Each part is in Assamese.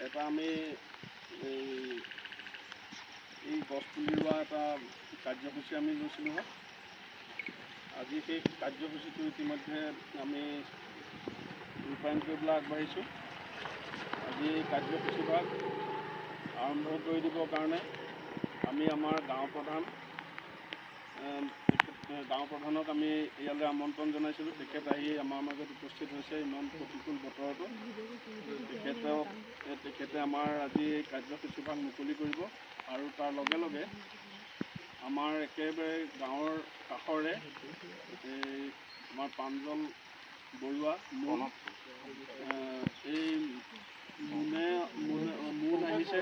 এটা আমি এই গছপুলি ৰোৱা এটা কাৰ্যসূচী আমি লৈছিলোঁ। আজি সেই কাৰ্যসূচীটো ইতিমধ্যে আমি ৰূপায়ণ কৰিবলৈ আগবাঢ়িছোঁ। আজি এই কাৰ্যসূচীভাগ আৰম্ভ কৰি দিবৰ কাৰণে আমি আমাৰ গাঁও প্ৰধানক আমি ইয়ালৈ আমন্ত্ৰণ জনাইছিলোঁ। তেখেত আহি আমাৰ মাজত উপস্থিত হৈছে ইমান প্ৰতিকূল বতৰতো। তেখেতে আমাৰ আজি এই কাৰ্যসূচীভাগ মুকলি কৰিব আৰু তাৰ লগে লগে আমাৰ একেবাৰে গাঁৱৰ কাষৰে আমাৰ প্ৰাঞ্জল বৰুৱা এই মোন আহিছে,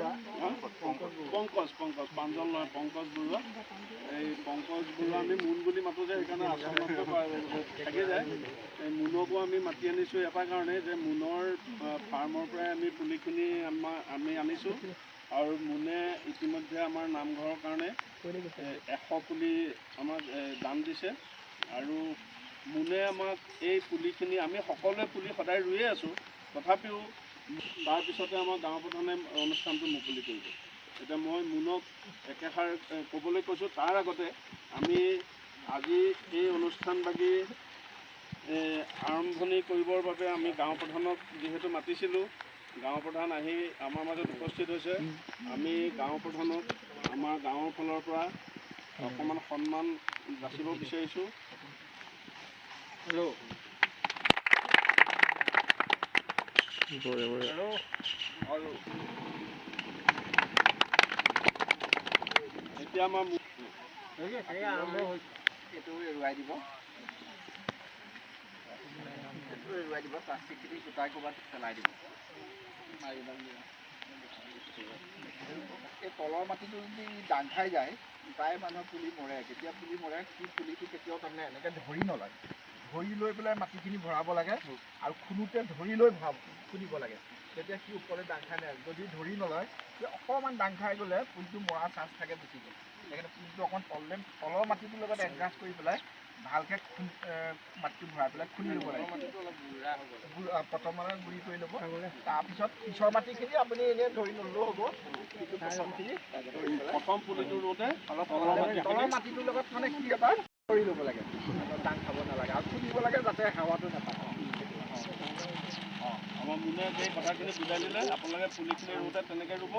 পংকজ প্ৰাঞ্জল নহয়, পংকজ বৰুৱা। এই পংকজ বৰুৱা আমি মোন বুলি মাতোঁ যে সেইকাৰণে আচলতে থাকি যায়। এই মোনকো আমি মাতি আনিছোঁ এটা কাৰণেই যে মোনৰ ফাৰ্মৰ পৰাই আমি পুলিখিনি আমি আনিছোঁ আৰু মোনে ইতিমধ্যে আমাৰ নামঘৰৰ কাৰণে 100 পুলি আমাক দান দিছে। আৰু মোনে আমাক এই পুলিখিনি আমি সকলোৱে পুলি সদায় ৰুয়ে আছোঁ, তথাপিও তাৰপিছতে আমাৰ গাঁও প্ৰধানে অনুষ্ঠানটো মুকলি কৰিব। এতিয়া মই মোনক একেষাৰ ক'বলৈ কৈছোঁ। তাৰ আগতে আমি আজি এই অনুষ্ঠানভাগি আৰম্ভণি কৰিবৰ বাবে আমি গাঁও প্ৰধানক যিহেতু মাতিছিলোঁ, গাঁও প্ৰধান আহি আমাৰ মাজত উপস্থিত হৈছে। আমি গাঁও প্ৰধানক আমাৰ গাঁৱৰ ফালৰ পৰা অকণমান সন্মান যাচিব বিচাৰিছোঁ। এতিয়া আমাৰ এইটো এৰুৱাই দিব, প্লাষ্টিকখিনি গোটাই ক'ৰবাত পেলাই দিব। এই তলৰ মাটিটো যদি দাং খাই যায়, প্ৰায় মানুহৰ পুলি মৰে। কেতিয়া পুলি মৰে, কি পুলিটো কেতিয়াও তাৰমানে এনেকৈ ধৰি নলয়। ধৰি লৈ পেলাই মাটিখিনি ভৰাব লাগে আৰু খুন্দোতে ধৰি লৈ খুন্দিব লাগে, তেতিয়া সি ওপৰলৈ দাং খাই নাযায়। যদি ধৰি নলয়, অকণমান দাং খাই গ'লে পুলিটো মৰাৰ চান্স থাকে বেছিকৈ। সেইকাৰণে পুলিটো অকণ তলৰ মাটিটোৰ লগত এডজাষ্ট কৰি পেলাই ভালকৈ মাটিটো ভৰাই পেলাই খুন্দি ল'ব লাগে। মাটিটো অলপ প্ৰথমে গুড়ি কৰি ল'ব, তাৰপিছত পিছৰ মাটিখিনি আপুনি এনেই ধৰি নল'লেও হ'ব। প্ৰথম পুলিটো ৰোওঁতে অলপ তলৰ মাটিটোৰ লগত মানে কি এটা ধৰি ল'ব লাগে, দাং খাব নালাগে আৰু খুন্দিব লাগে যাতে হাৱাটো নাপায়। আমাৰ মোনে সেই কথাখিনি বুজাই দিলে। আপোনালোকে পুলিখিনি ৰোওঁতে তেনেকৈ ৰুব।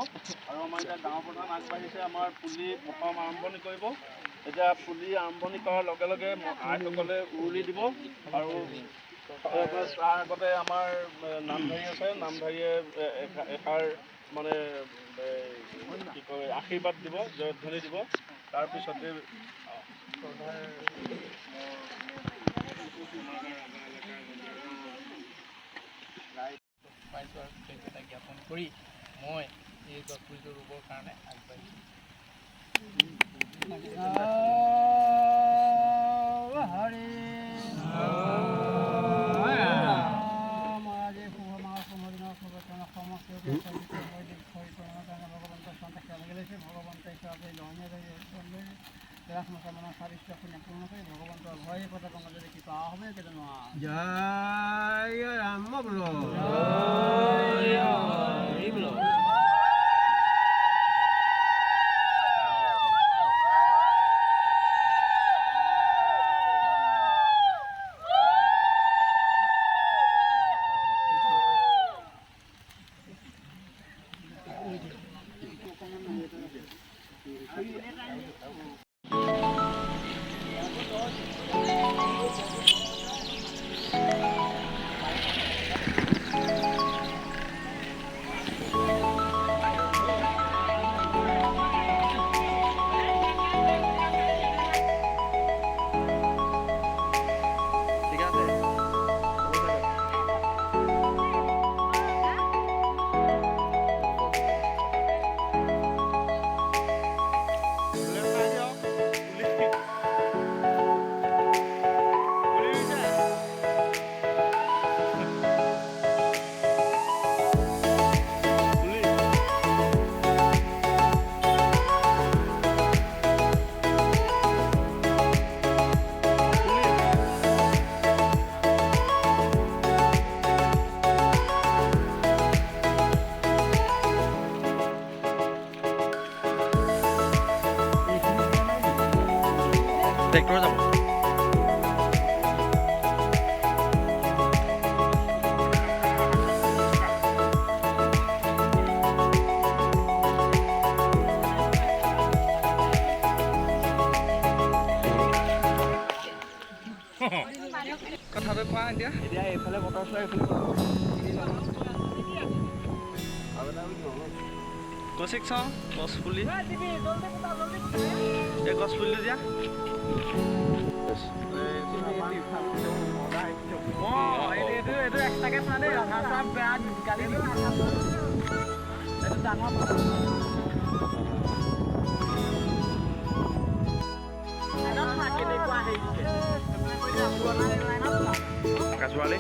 আৰু আমাৰ এতিয়া গাঁও প্ৰধান আগবাঢ়িছে আমাৰ পুলি প্ৰথম আৰম্ভণি কৰিব। এতিয়া পুলি আৰম্ভণি কৰাৰ লগে লগে আইসকলে উৰুলি দিব আৰু তাৰ আগতে আমাৰ নামধাৰী আছে, নামধাৰীয়ে এষাৰ মানে কি কয় আশীৰ্বাদ দিব, জয়ধ্বনি দিব। তাৰপিছতে পাইছোঁ আৰু কৃতজ্ঞতা জ্ঞাপন কৰি মই এই গছ পুলিটো ৰুবৰ কাৰণে আগবাঢ়িছোঁ। ভগৱন্তৰ ভয় পথে যদি কিবা হবে কেতিয়া জয় ৰাম বোলো। ট্ৰেক্টৰ যাব কথাটো কোৱা এতিয়া এইফালে বতৰ চোৱা এইফালে কৌশিক চাওঁ গছ পুলি এই গছ পুলিটো দিয়া এইটো এক্সট্ৰাকে চোৱা দেই ৰাধা চাহ বেয়া গালি দিব এইটো ডাঙৰ কাছোৱালি